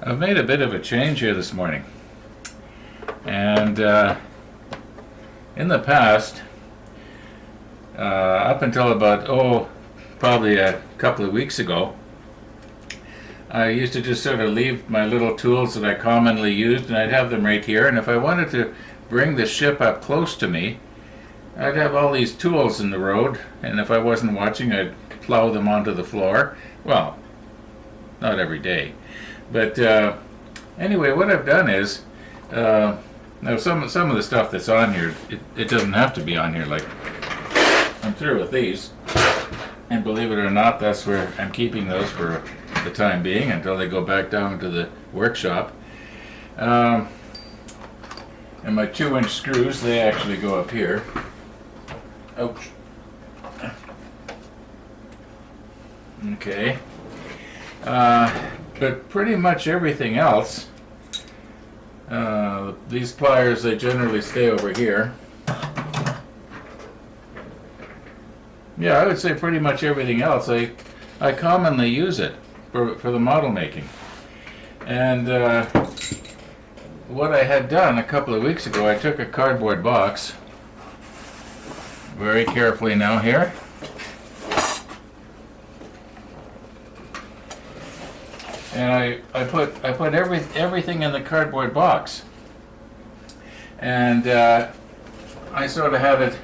I've made a bit of a change here this morning. And in the past, up until about, probably a couple of weeks ago, I used to just sort of leave my little tools that I commonly used, and I'd have them right here. And if I wanted to bring the ship up close to me, I'd have all these tools in the road, and if I wasn't watching, I'd plow them onto the floor. Well, not every day. But anyway, what I've done is, now some of the stuff that's on here, it doesn't have to be on here. Like, I'm through with these, and believe it or not, that's where I'm keeping those for the time being until they go back down to the workshop. And my 2-inch screws, they actually go up here. Ouch. Okay. But pretty much everything else, these pliers, they generally stay over here. Yeah, I would say pretty much everything else, I commonly use it for the model making. And what I had done a couple of weeks ago, I took a cardboard box, very carefully now here, and I put everything in the cardboard box, and I sort of had it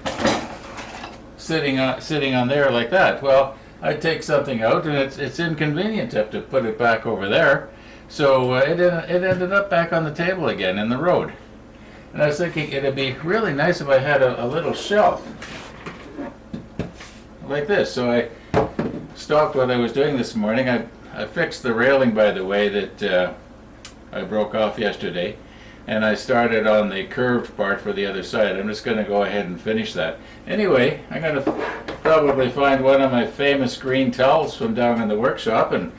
sitting on there like that. Well, I take something out, and it's inconvenient to have to put it back over there, so it ended up back on the table again in the road. And I was thinking it'd be really nice if I had a little shelf like this. So I stopped what I was doing this morning. I fixed the railing, by the way, that I broke off yesterday, and I started on the curved part for the other side. I'm just going to go ahead and finish that. Anyway, I'm going to probably find one of my famous green towels from down in the workshop, and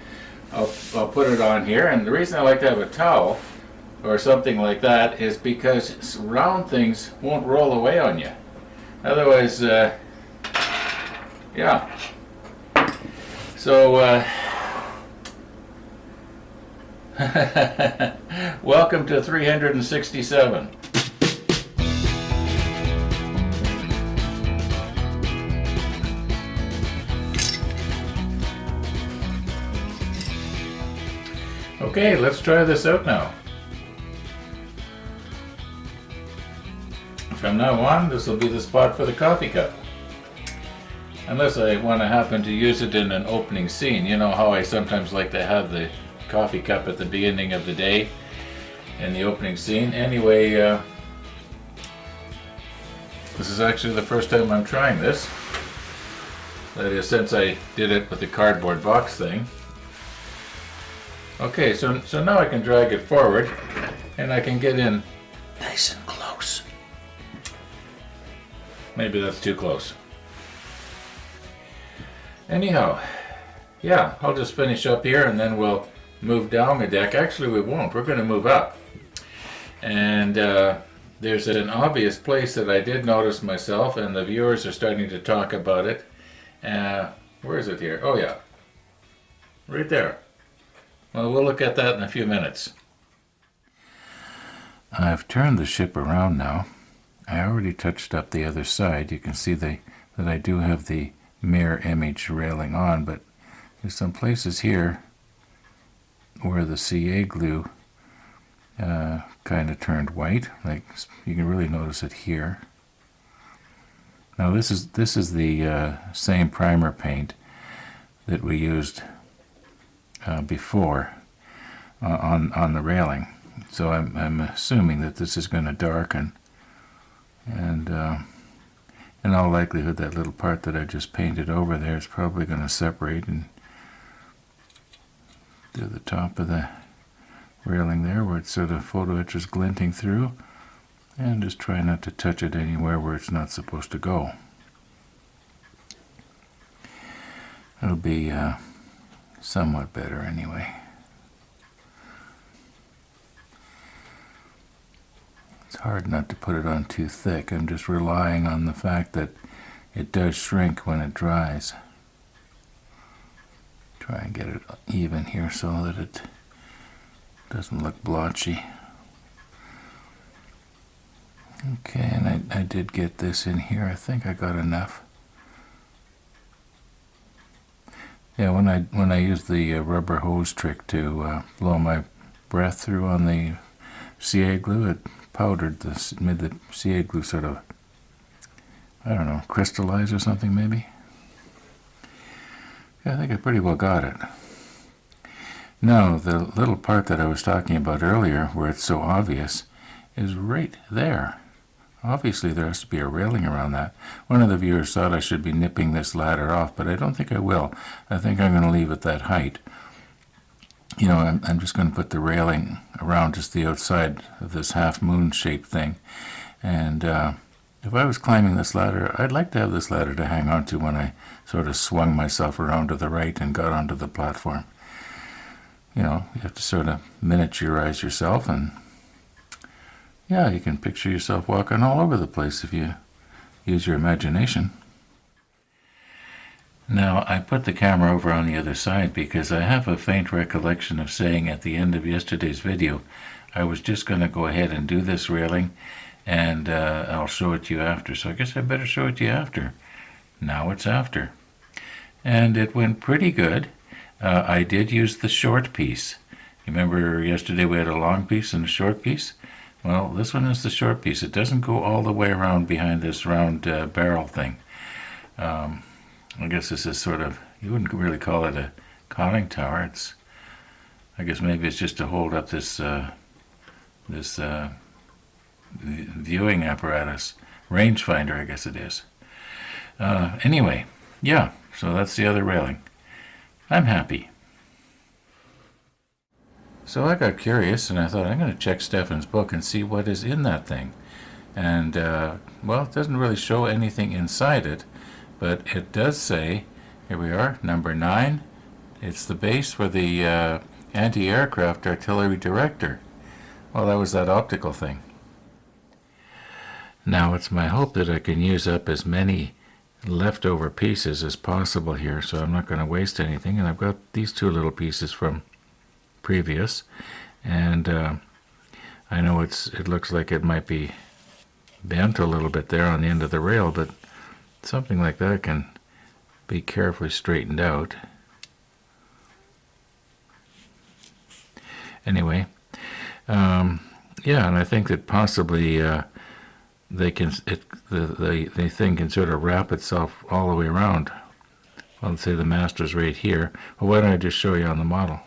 I'll put it on here. And the reason I like to have a towel or something like that is because round things won't roll away on you. Otherwise, yeah. So, welcome to 367. Okay, let's try this out now. From now on, this will be the spot for the coffee cup. Unless I want to happen to use it in an opening scene. You know how I sometimes like to have the coffee cup at the beginning of the day in the opening scene. Anyway, this is actually the first time I'm trying this. That is, since I did it with the cardboard box thing. Okay, so now I can drag it forward, and I can get in nice and close. Maybe that's too close. Anyhow, yeah, I'll just finish up here, and then we'll move down the deck. Actually, we won't. We're going to move up. And there's an obvious place that I did notice myself, and the viewers are starting to talk about it. Where is it here? Oh, yeah. Right there. Well, we'll look at that in a few minutes. I've turned the ship around now. I already touched up the other side. You can see that I do have the mirror image railing on, but there's some places here where the CA glue kind of turned white. Like, you can really notice it here. Now this is the same primer paint that we used before on the railing. So I'm assuming that this is going to darken, and in all likelihood that little part that I just painted over there is probably going to separate and to the top of the railing there where it's sort of photo etches glinting through, and just try not to touch it anywhere where it's not supposed to go. It'll be somewhat better anyway. It's hard not to put it on too thick. I'm just relying on the fact that it does shrink when it dries. Try and get it even here so that it Doesn't look blotchy. Okay, and I did get this in here. I think I got enough. Yeah, when I used the rubber hose trick to blow my breath through on the CA glue, it powdered this, made the CA glue sort of, I don't know, crystallize or something maybe. Yeah, I think I pretty well got it. Now, the little part that I was talking about earlier, where it's so obvious, is right there. Obviously, there has to be a railing around that. One of the viewers thought I should be nipping this ladder off, but I don't think I will. I think I'm going to leave it that height. You know, I'm just going to put the railing around just the outside of this half-moon shaped thing. And if I was climbing this ladder, I'd like to have this ladder to hang on to when I sort of swung myself around to the right and got onto the platform. You know, you have to sort of miniaturize yourself, and yeah, you can picture yourself walking all over the place if you use your imagination. Now, I put the camera over on the other side because I have a faint recollection of saying at the end of yesterday's video, I was just going to go ahead and do this railing, and I'll show it to you after. So I guess I better show it to you after. Now it's after. And it went pretty good. I did use the short piece. You remember yesterday we had a long piece and a short piece? Well, this one is the short piece. It doesn't go all the way around behind this round barrel thing. I guess this is sort of, you wouldn't really call it a conning tower. I guess maybe it's just to hold up this viewing apparatus. Rangefinder, I guess it is. Anyway, yeah, so that's the other railing. I'm happy. So I got curious, and I thought, I'm going to check Stefan's book and see what is in that thing. And, well, it doesn't really show anything inside it, but it does say, here we are, number 9. It's the base for the anti-aircraft artillery director. Well, that was that optical thing. Now, it's my hope that I can use up as many leftover pieces as possible here, so I'm not going to waste anything. And I've got these two little pieces from previous, and I know it looks like it might be bent a little bit there on the end of the rail, but something like that can be carefully straightened out. Anyway, yeah, and I think that possibly the thing can sort of wrap itself all the way around. Well, let's say the master's right here. Well, why don't I just show you on the model?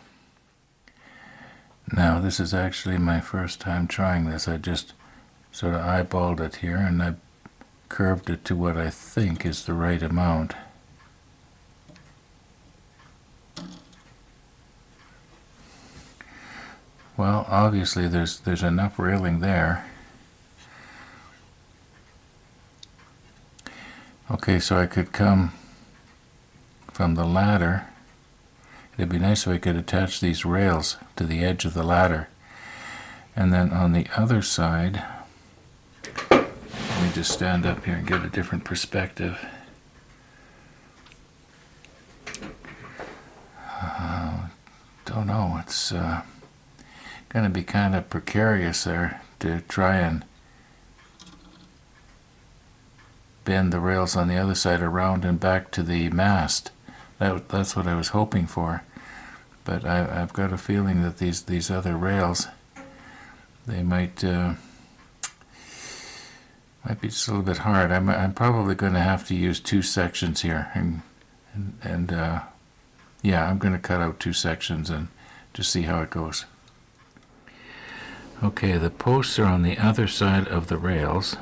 Now, this is actually my first time trying this. I just sort of eyeballed it here, and I curved it to what I think is the right amount. Well, obviously there's enough railing there. Okay, so I could come from the ladder. It'd be nice if I could attach these rails to the edge of the ladder. And then on the other side, let me just stand up here and get a different perspective. Don't know, it's going to be kind of precarious there to try and bend the rails on the other side around and back to the mast. That's what I was hoping for, but I've got a feeling that these other rails, they might be just a little bit hard. I'm probably going to have to use 2 sections here, and yeah, I'm going to cut out 2 sections and just see how it goes. Okay, the posts are on the other side of the rails,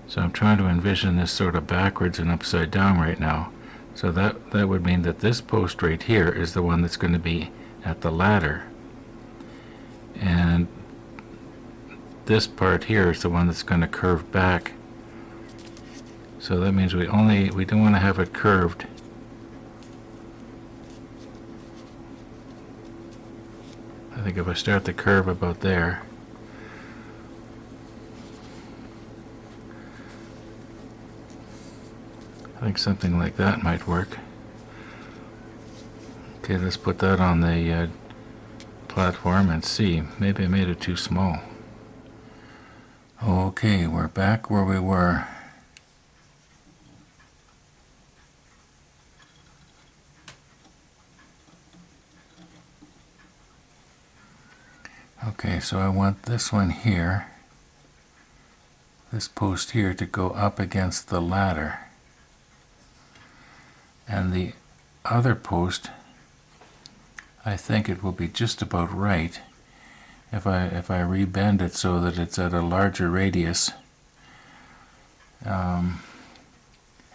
so I'm trying to envision this sort of backwards and upside down right now. So that would mean that this post right here is the one that's going to be at the ladder. And this part here is the one that's going to curve back. So that means we don't want to have it curved. I think if I start the curve about there, I think something like that might work. Okay, let's put that on the platform and see. Maybe I made it too small. Okay, we're back where we were. Okay, so I want this one here, this post here, to go up against the ladder. And the other post, I think it will be just about right if I rebend it so that it's at a larger radius, and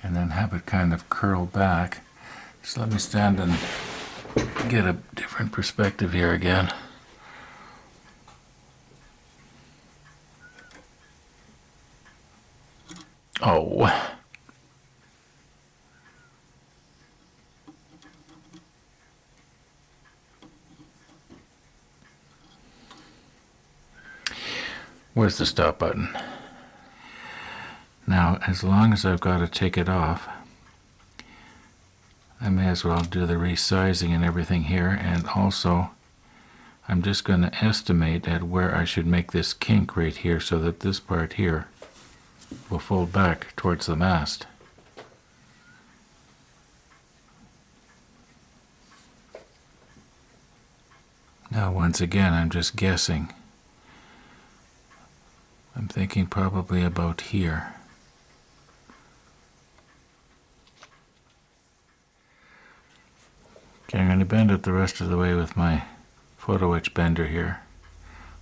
then have it kind of curl back. Just let me stand and get a different perspective here again. Oh. Where's the stop button? Now, as long as I've got to take it off, I may as well do the resizing and everything here, and also I'm just going to estimate at where I should make this kink right here so that this part here will fold back towards the mast. Now, once again, I'm just guessing. I'm thinking probably about here. Okay, I'm going to bend it the rest of the way with my photo etch bender here.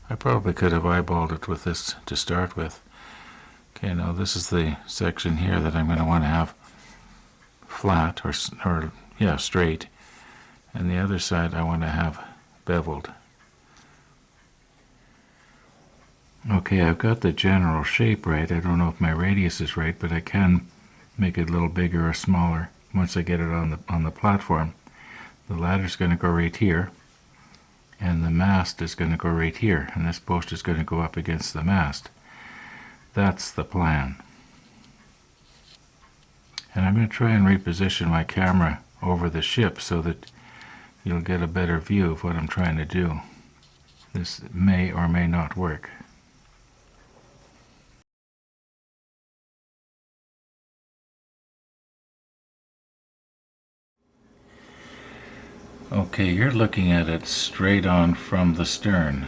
I probably could have eyeballed it with this to start with. Okay, now this is the section here that I'm going to want to have flat or straight, and the other side I want to have beveled. Okay, I've got the general shape right. I don't know if my radius is right, but I can make it a little bigger or smaller once I get it on the platform. The ladder's going to go right here, and the mast is going to go right here, and this post is going to go up against the mast. That's the plan. And I'm going to try and reposition my camera over the ship so that you'll get a better view of what I'm trying to do. This may or may not work. Okay, you're looking at it straight on from the stern.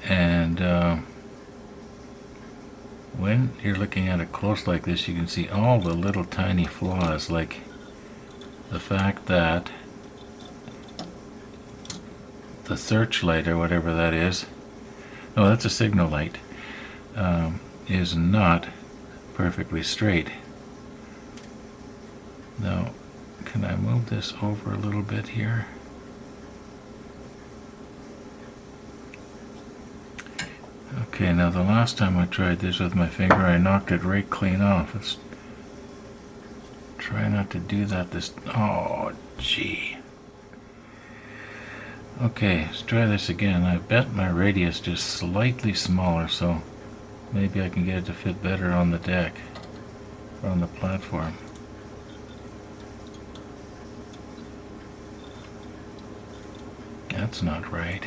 And when you're looking at it close like this, you can see all the little tiny flaws, like the fact that the searchlight, or whatever that is, no, that's a signal light, is not perfectly straight. Now, can I move this over a little bit here? Okay, now the last time I tried this with my finger, I knocked it right clean off. Let's try not to do that this... Oh, gee. Okay, let's try this again. I bet my radius just slightly smaller, so maybe I can get it to fit better on the deck, or on the platform. That's not right.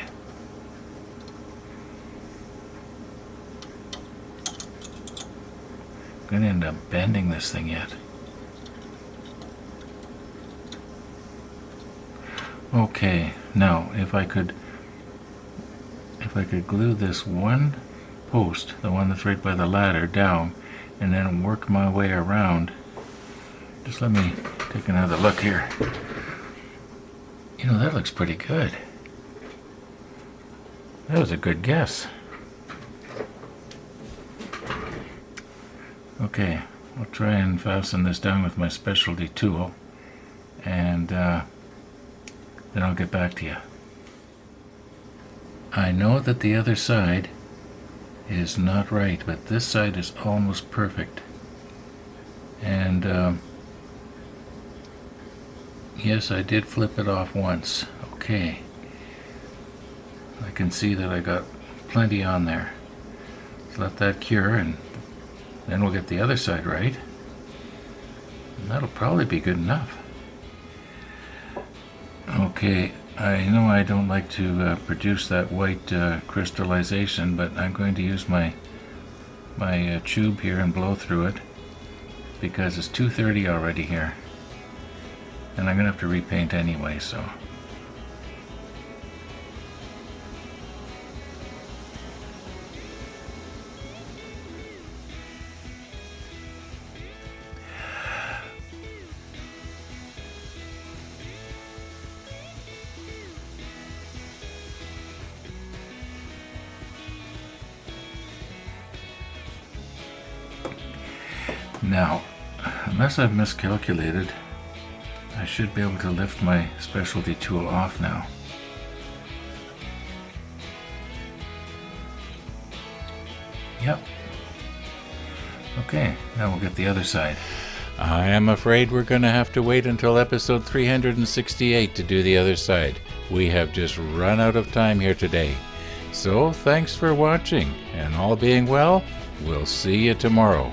I'm going to end up bending this thing yet. Okay, now if I could glue this one post, the one that's right by the ladder, down, and then work my way around. Just let me take another look here. You know, that looks pretty good. That was a good guess. Okay, I'll try and fasten this down with my specialty tool, and then I'll get back to you. I know that the other side is not right, but this side is almost perfect. And yes, I did flip it off once. Okay. I can see that I got plenty on there. Let's let that cure, and then we'll get the other side right. And that'll probably be good enough. Okay, I know I don't like to produce that white crystallization, but I'm going to use my tube here and blow through it because it's 2:30 already here, and I'm going to have to repaint anyway, so. Now, unless I've miscalculated, I should be able to lift my specialty tool off now. Yep. Okay, now we'll get the other side. I am afraid we're going to have to wait until episode 368 to do the other side. We have just run out of time here today. So, thanks for watching, and all being well, we'll see you tomorrow.